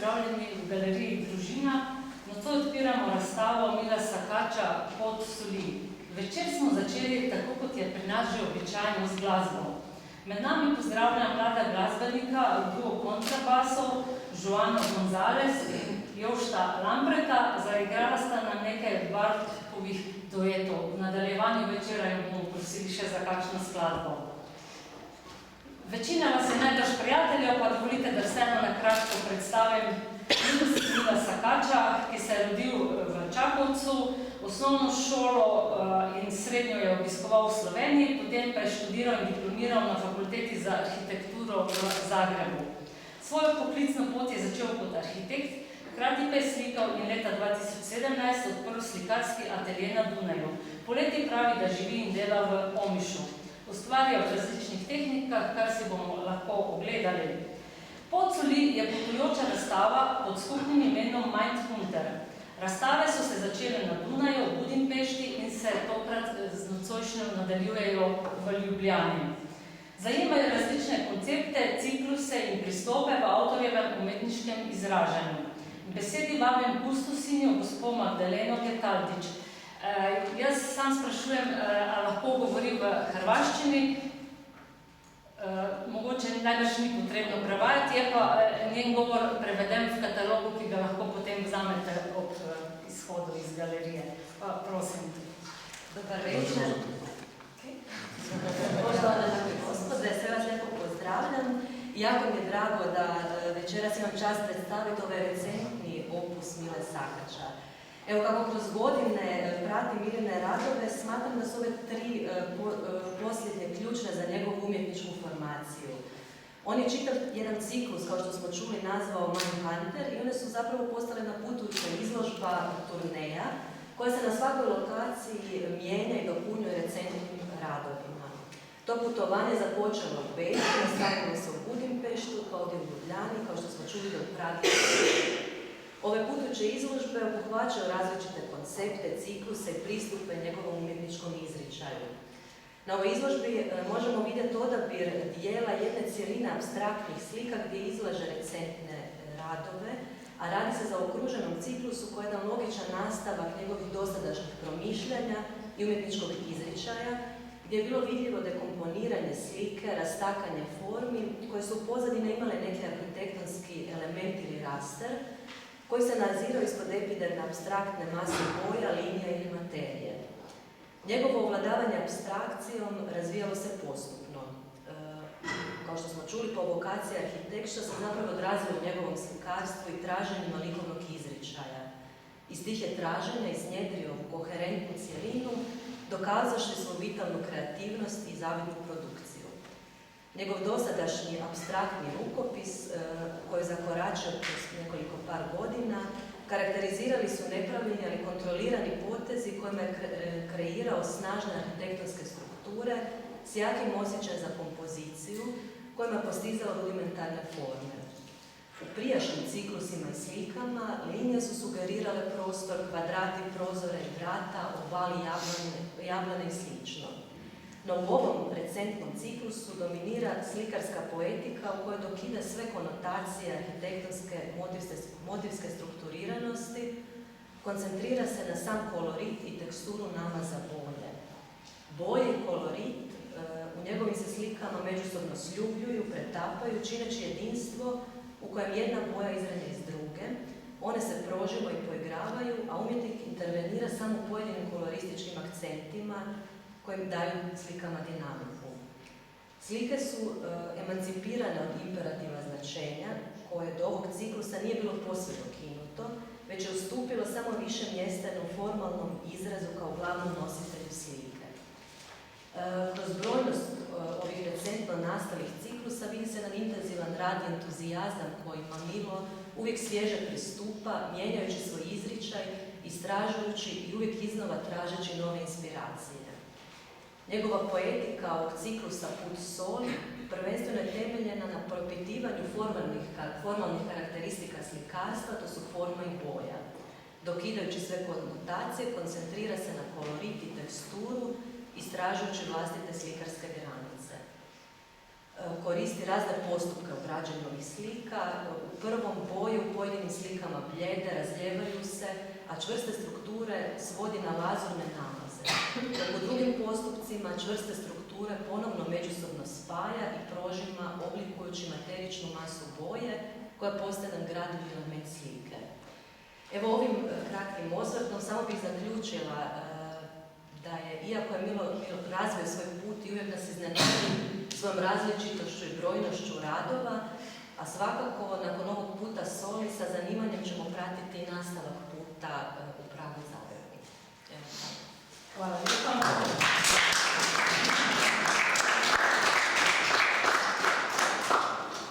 pozdravljeni v galeriji Družina. Nocoj odpiramo razstavo Mila Sakača Pot soli. Večer smo začeli, tako kot je pri nas že običajno, z glasbo. Med nami pozdravljam mlada glasbenika, duo kontrabasov, Joano González in Jošta Lambreta. Zaigrala sta nam nekaj Bartkovih duetov. V nadaljevanju večera jim bomo prosili še za kakšno skladbo. Večina vas je najbrž prijateljev, pa dovolite, da vseeno na kratko predstavim Mila Sakača, ki se je rodil v Čakovcu, osnovno šolo in srednjo je obiskoval v Sloveniji, potem pa je študiral in diplomiral na Fakulteti za arhitekturo v Zagrebu. Svojo poklicno pot je začel kot arhitekt, hkrati pa je slikal in leta 2017 odprl slikarski atelje na Dunaju. Poleti pravi, da živi in dela v Omišu. Ustvarja v različnih tehnikah, kar si bomo lahko ogledali. Pot soli je potujoča razstava pod skupnim imenom Mindhunter. Razstave so se začele na Dunaju, v Budimpešti in se tokrat z nocojšnjo nadaljujejo v Ljubljani. Zajemajo različne koncepte, cikluse in pristope v avtorjevem umetniškem izražanju. Besedi vabim kustosinjo gospo Magdaleno Ketaldič. Jaz sam sprašujem, ali lahko govori v hrvaščini. Mogoče najbrž ni potrebno prevajati, je pa njen govor preveden v katalogu, ki ga lahko potem vzamete ob izhodu iz galerije. Prosim. Dobar večer. Poštovane dame i gospode, sve vas lijepo pozdravljam. Jako mi je drago da večeras imam čast predstaviti ovaj recentni opus Mile Sakača. Evo, kako kroz godine pratim Miline radove, smatram da su ove tri posljednje ključne za njegovu umjetničku formaciju. On je čitav jedan ciklus, kao što smo čuli, nazvao Mindhunter i one su zapravo postale naputujuća izložba turneja, koja se na svakoj lokaciji mijenja i dopunjuje recentnim radovima. To putovanje započelo u Beču, nastavilo se u Budimpeštu, pa ovdje u Ljubljani, kao što smo čuli, do Pragi. Ove putujuće izložbe obuhvaćaju različite koncepte, cikluse i pristupe njegovom umjetničkom izričaju. Na ovoj izložbi možemo vidjeti odabir dijela jedne cijeline apstraktnih slika gdje izlaže recentne radove, a radi se za okruženom ciklusu koji je jedan logičan nastavak njegovih dosadašnjih promišljanja i umjetničkog izričaja, gdje je bilo vidljivo dekomponiranje slike, rastakanje formi, koje su u pozadine imale neki arhitektonski element ili raster, koji se nazirao ispod epiderne apstraktne mase boja, linija ili materije. Njegovo ovladavanje apstrakcijom razvijalo se postupno. Kao što smo čuli, provokacija arhitekta se zapravo odrazila u njegovom slikarstvu i traženjima likovnog izričaja. Iz tih je traženja iznjedrio koherentnu cjelinu, dokazavši svoju vitalnu kreativnost i zavidnu produkciju. Njegov dosadašnji apstraktni rukopis, koji je zakoračio kroz nekoliko par godina, karakterizirali su nepravilni, ali kontrolirani potezi kojima je kreirao snažne arhitektonske strukture s jakim osjećajem za kompoziciju, kojima je postizao rudimentarne forme. U prijašnjim ciklusima i slikama linije su sugerirale prostor, kvadrati, prozore i vrata, ovali, jablane i slično. No u ovom recentnom ciklusu dominira slikarska poetika u kojoj dokida sve konotacije arhitektonske motivske strukturiranosti, koncentrira se na sam kolorit i teksturu namaza boje. Boje i kolorit u njegovim se slikama međusobno sljubljuju, pretapaju, čineći jedinstvo u kojem jedna boja izranja iz druge, one se proživo i poigravaju, a umjetnik intervenira samo u pojedinim kolorističkim akcentima kojim daju slikama dinamiku. Slike su emancipirane od imperativa značenja, koje do ovog ciklusa nije bilo posve dokinuto, već je ustupilo samo više mjesta jednom formalnom izrazu kao glavnom nositelju slike. Kroz brojnost ovih recentno nastalih ciklusa vidi se jedan intenzivan rad i entuzijazam kojima Milo uvijek svježe pristupa, mijenjajući svoj izričaj, istražujući i uvijek iznova tražeći nove inspiracije. Njegova poetika ovog ciklusa Put soli prvenstveno je temeljena na propitivanju formalnih karakteristika slikarstva, to su forma i boja. Dokidajući sve konotacije, koncentrira se na kolorit i teksturu, istražujući vlastite slikarske granice. koristi razne postupke u građenju ovih slika. U prvom boju u pojedinim slikama bljede, razljevaju se, a čvrste strukture svodi na lazurne namaze. Dok u drugim postupcima čvrste strukture ponovno međusobno spaja i prožima, oblikujući materičnu masu boje koja postaje nam gradivni element slike. Evo ovim kratkim osvrtom samo bih zaključila da je, iako je Milo razvio svoj put i uvijek nas iznenadio svojom različitošću i brojnošću radova, a svakako nakon ovog puta soli sa zanimanjem ćemo pratiti